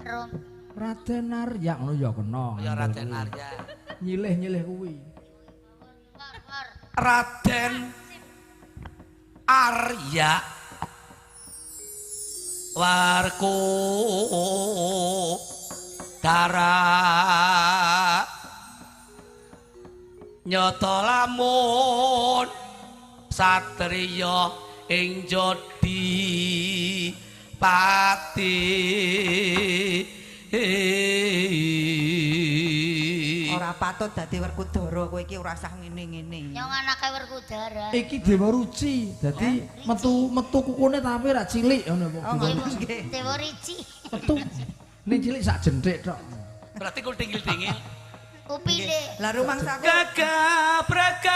Rum. Raden Arya ngono ya kena. Ya Raden Arya. Nyilih-nyilih kuwi. Raden Arya warku dara nyoto lamun satriya ing jodi pati ora patut dadi Werkudara kowe iki ora usah ngene-ngene. Nyong anake Werkudara. Iki Dewa Ruci. Dadi metu kukune tapi ra cilik ngono apa. Oh, nggih. Dewa Rici. Metu ning cilik sak jenthik tok. berarti kul tingil-tingil Upile. Lah rumangsaku gagah bragas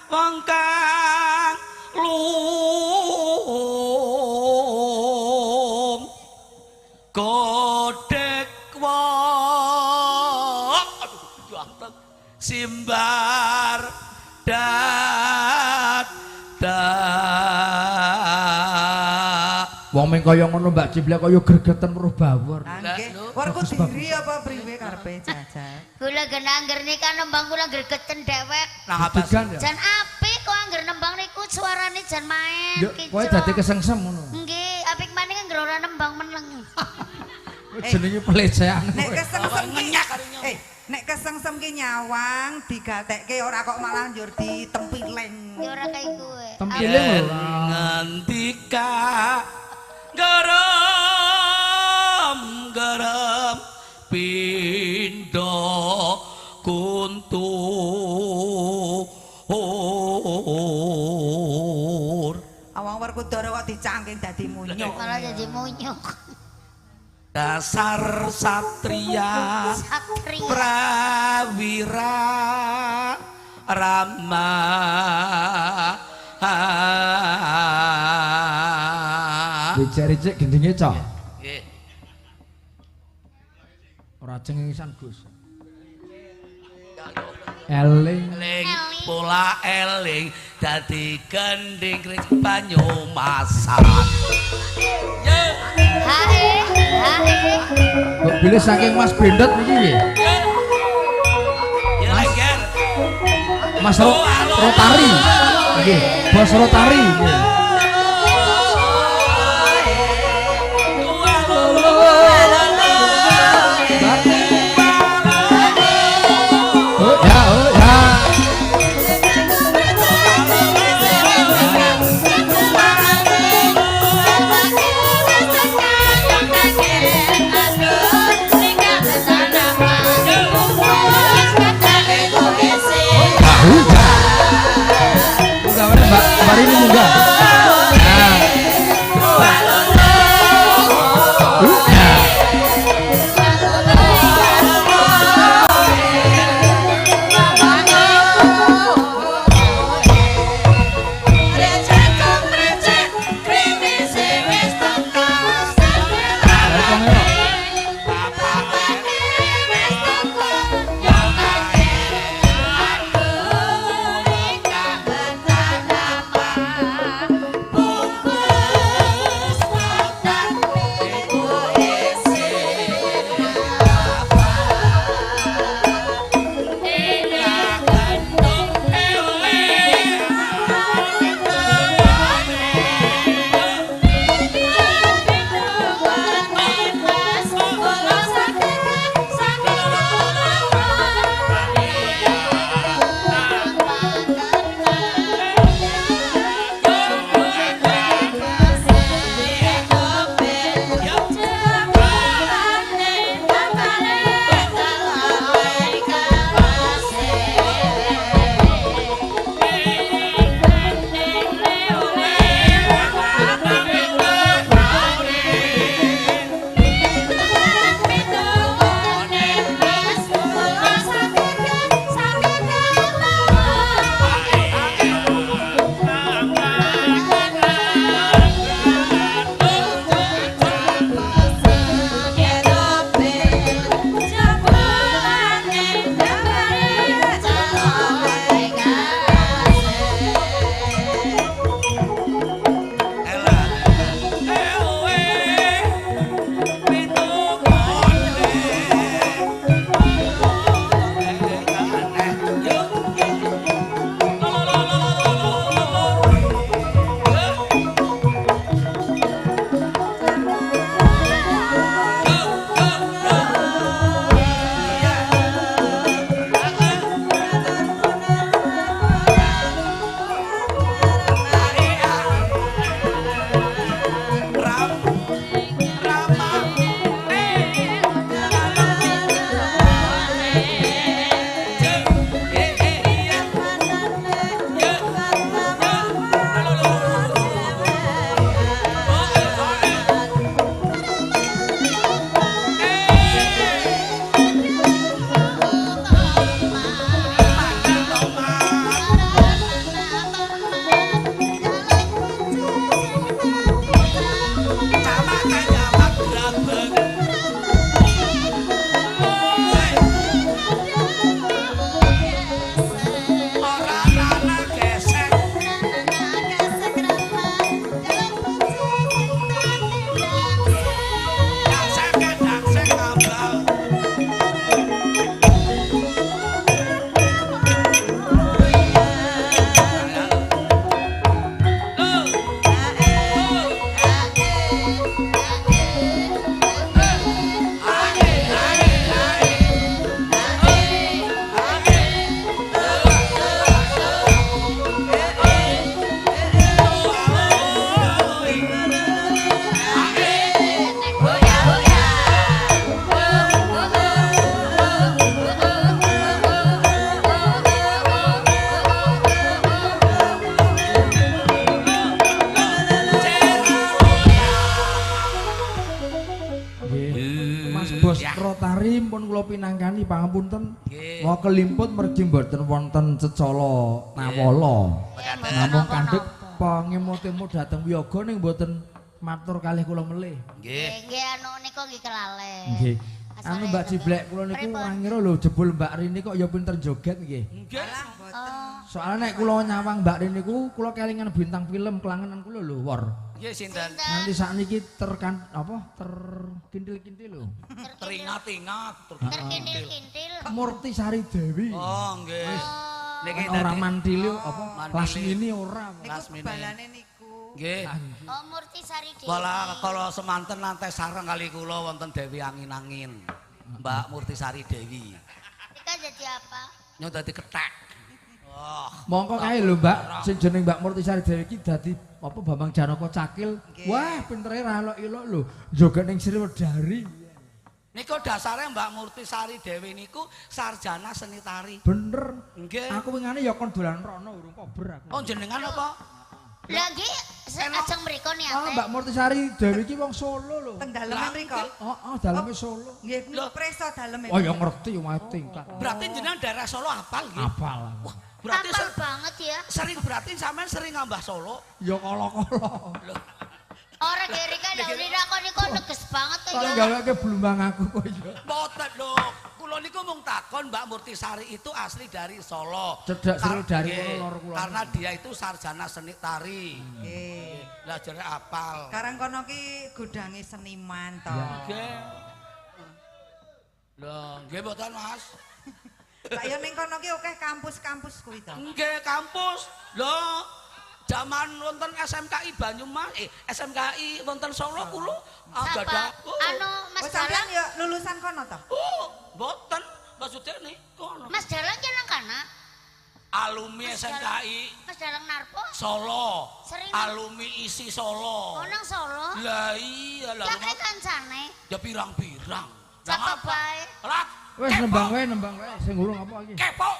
wong kang lung godhek wong aduh janteng simbar Wong meng kaya ngono Mbak Ciblek kaya gregeten weruh bawor. nggih. Werkudiri apa priwe karepe jajal? Kula genangger nika nembang kula gregeten dewek. nah apa sih Digan ya. Jan apik kok angger nembang niku suarane jan maen. Yo kowe dadi kesengsem ngono. Nggih, apik maning angger ora nembang meneng. Jenenge pelecehan. Nek kesengsem ki ngenyak karinya. nek kesengsem ki nyawang digatekke ora kok malah njur ditempileng. Ya ora kaya kowe. Tempiling lho. ngantika garam pindo kuntur Awang Werkudara kok dicangking dadi munyuk. Malah jadi munyuk. dasar satria Satria. prawira rama Ricik-ricik gendinge cok. nggih Ora cengengisan Gus. Eling. eling pola eling dadi gending kring banyu masak Hae, hae. Kok bilih saking Mas Bendot niki nggih. ya lengger Mas Rotari. Nggih, Bos Rotari nggih. Oh ya, oh ya. Munggah mana Mbak? Mbak ini munggah. Mas Bos Ya. Rotari pun kula pinangkani pangapunten. Nggih. Wa kelimput mergi mboten wonten cecala nawala. Namung kandhek pangemot-emot dhateng wiyaga ning mboten matur kalih kula melih. Nggih. Nggih anu niku nggih kelalen. Nggih. Asale Anu Mbak Jiblek kula niku Pripun? ora ngira lho jebul Mbak Rini kok ya pinter joget nggih. Nggih. Alah mboten. Oh, Soalnya nek kula nyawang Mbak Rini niku kula kelingan bintang film kelangenan kula lho Wor. Nggih sinten? Nanti sakniki terkintil-kintil lho. Teringat-ingat. terkintil-kintil. Murti Sari Dewi. Oh, nggih. Niki Ora dadi mantili apa? Mantili. Lasmini ora. Niku Last minute. balane niku. nggih. Oh, Murti Sari Dewi. Kalau semanten nanti sareng kali kula wonten Dewi Angin-angin. Mbak Murtisari Dewi. Tika jadi apa? Nyo dadi kethek. Oh, Mongko kae lho Mbak, sing jeneng Mbak Murtisari Dewi iki dadi apa Bambang Janaka Cakil. Nggih. Wah, pintere ra elok-elok lho. Joget ning Sriwedari. niku dasare Mbak Murtisari Dewi niku sarjana seni tari. Bener. Nggih. Aku wingane ya kon dolan rono urung kober aku. Oh jenengan apa? Lagi ajeng mriko Ah, niate. Mbak Murtisari Dewi iki wong Solo lho. Teng daleme mriko. Oh, daleme Solo. Nggih, Lho. preso daleme. Oh, ya ngerti wae tingkat. Berarti jenengan daerah Solo hafal nggih? Apal. Berarti Apal banget ya. sering berarti sampean sering ngambah Solo. Ya kala-kala. Loh. Orang kiri kan udah dilakon niku neges banget tuh Kalau ya. gaweke blumbang aku kok ya. Mboten lho. Kula niku mung takon Mbak Murtisari itu asli dari Solo. Cedhak Sriwedari Nggih, kono lor kula. Karena dia itu sarjana seni tari. Nggih. Lah jare apal. Karang kono ki gudange seniman to. Nggih. Lho, nggih mboten Mas. Lah ya ning kono ki akeh kampus-kampus kuwi to. Nggih kampus. Lho, zaman wonten SMKI Banyumas, SMKI wonten Solo kula Apa? gadah. Anu Mas Oh, sampean Dalang, ya lulusan kono to? Oh, mboten. Maksudnya nih, kono. Mas Dalang ki nang kana? Alumni Mas SMKI Mas Dalang narpo? Solo. Sering. Alumni isi Solo. Oh nang Solo. Lah iya lah Ya rumah kayak kancane. ya pirang-pirang. Lah Cakep apa? bae. Rat. Wes nembang wae, sing urung apa iki? Kepo.